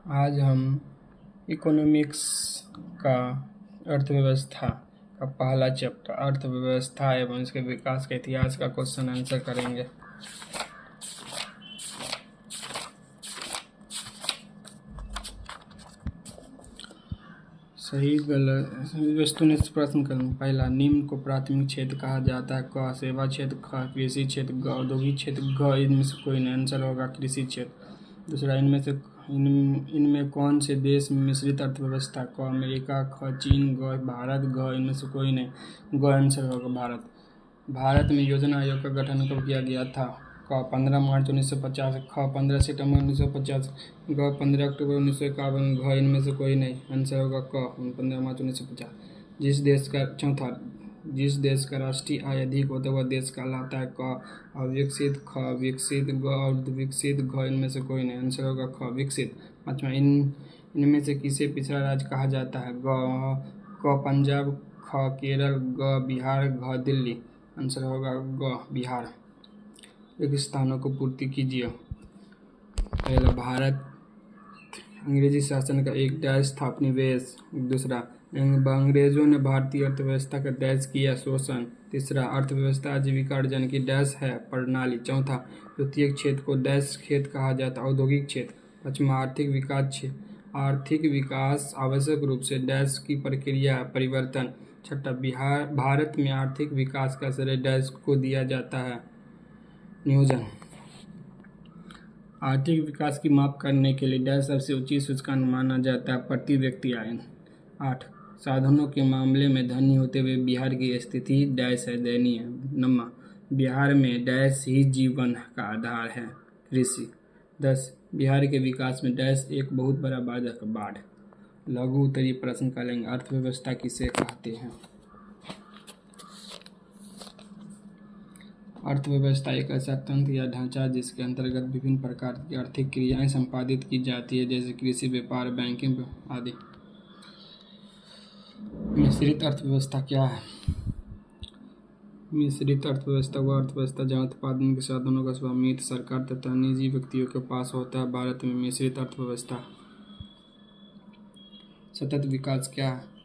आज हम इकोनॉमिक्स का अर्थव्यवस्था का पहला चैप्टर अर्थव्यवस्था एवं इसके विकास के इतिहास का क्वेश्चन आंसर करेंगे। सही गलत वस्तुनिष्ठ प्रश्न करें। पहला, निम्न को प्राथमिक क्षेत्र कहा जाता है। क सेवा क्षेत्र, ख कृषि क्षेत्र, ग औद्योगिक क्षेत्र, घ इनमें से कोई नहीं। आंसर होगा कृषि क्षेत्र। दूसरा, इनमें कौन से देश में मिश्रित अर्थव्यवस्था? क अमेरिका, ख चीन, ग भारत, घ इनमें से कोई नहीं। ग आंसर होगा भारत। भारत में योजना आयोग का गठन कब किया गया था? क 15 मार्च 1950, ख 15 सितंबर 1950, ग 15 अक्टूबर 1951, घ इनमें से कोई नहीं। आंसर होगा क 15 मार्च 1950। जिस देश का राष्ट्रीय आय अधिक होता है वह देश कहलाता है? क अविकसित, ख विकसित, ग अर्धविकसित, घ इनमें से कोई नहीं। आंसर होगा ख विकसित। पाँचवा, इनमें से किसे पिछड़ा राज्य कहा जाता है? क पंजाब, ख केरल, ग बिहार, घ दिल्ली। आंसर होगा ग बिहार। रेगिस्तानों को पूर्ति कीजिए। पहला, भारत अंग्रेजी शासन का एक डैश था उपनिवेश। दूसरा, अंग्रेजों ने भारतीय अर्थव्यवस्था का डैश किया शोषण। तीसरा, अर्थव्यवस्था आजीविका अर्जन की डैश है प्रणाली। चौथा, द्वितीय क्षेत्र को डैश क्षेत्र कहा जाता है औद्योगिक क्षेत्र। पाँचवा, आर्थिक विकास आवश्यक रूप से डैश की प्रक्रिया परिवर्तन। छठा, भारत में आर्थिक विकास का श्रेय डैश को दिया जाता है नियोजन। आर्थिक विकास की माप करने के लिए डैश सबसे ऊंची सूचकांक माना जाता है प्रति व्यक्ति आय। 8, साधनों के मामले में धनी होते हुए बिहार की स्थिति डैश है दयनीय। 9, बिहार में डैश ही जीवन का आधार है कृषि। 10, बिहार के विकास में डैश एक बहुत बड़ा बाधक बाढ़। लघु उत्तरीय प्रश्न का लेंगे। अर्थव्यवस्था किसे कहते हैं? अर्थव्यवस्था एक ऐसा तंत्र या ढांचा जिसके अंतर्गत विभिन्न प्रकार की आर्थिक क्रियाएं संपादित की जाती है, जैसे कृषि, व्यापार, बैंकिंग आदि। मिश्रित अर्थव्यवस्था क्या है? मिश्रित अर्थव्यवस्था वह अर्थव्यवस्था जहां उत्पादन के साधनों का स्वामित्व सरकार तथा निजी व्यक्तियों के पास होता है। भारत में मिश्रित अर्थव्यवस्था। सतत विकास क्या है?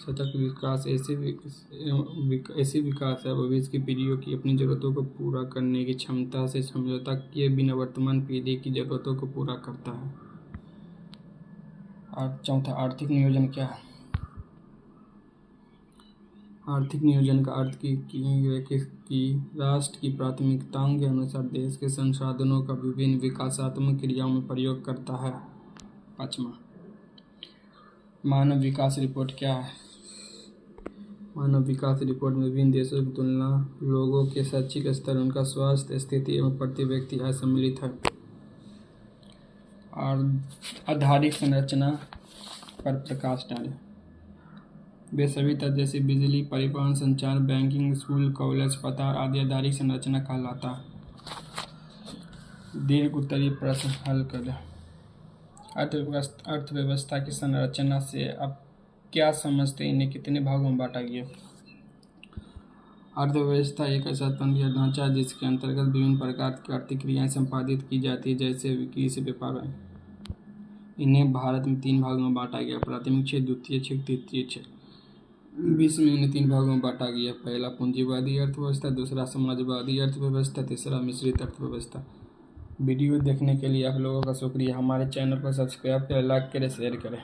सतत विकास ऐसी विकास है भविष्य की पीढ़ियों की अपनी जरूरतों को पूरा करने की क्षमता से समझौता किए बिना वर्तमान पीढ़ी की जरूरतों को पूरा करता है। और चौथा, आर्थिक नियोजन क्या है? आर्थिक नियोजन का अर्थ कि राष्ट्र की प्राथमिकताओं के अनुसार देश के संसाधनों का विभिन्न विकासात्मक क्रियाओं में प्रयोग करता है। पाँचवा, मानव विकास रिपोर्ट क्या है? मानव विकास रिपोर्ट में विभिन्न देशों की तुलना, लोगों के शैक्षिक स्तर, उनका स्वास्थ्य स्थिति एवं प्रति व्यक्ति आय सम्मिलित है। और आधारिक संरचना पर प्रकाश डालें। वे सभी तत्व जैसे बिजली, परिवहन, संचार, बैंकिंग, स्कूल, कॉलेज, अस्पताल आदि आधारिक संरचना कहलाता है। दीर्घ उत्तरीय प्रश्न हल करें। अर्थव्यवस्था की संरचना से आप क्या समझते हैं? इन्हें कितने भागों में बांटा गया? अर्थव्यवस्था एक ऐसा तंत्र या ढांचा जिसके अंतर्गत विभिन्न प्रकार की आर्थिक क्रियाएं संपादित की जाती है, जैसे कृषि, व्यापार। इन्हें भारत में 3 भागों में बांटा गया: प्राथमिक क्षेत्र, द्वितीय क्षेत्र, तृतीय क्षेत्र। विश्व में इन्हें 3 भागों में बांटा गया। पहला, पूंजीवादी अर्थव्यवस्था। दूसरा, समाजवादी अर्थव्यवस्था। तीसरा, मिश्रित अर्थव्यवस्था। वीडियो देखने के लिए आप लोगों का शुक्रिया। हमारे चैनल को सब्सक्राइब करें, लाइक करें, शेयर करें।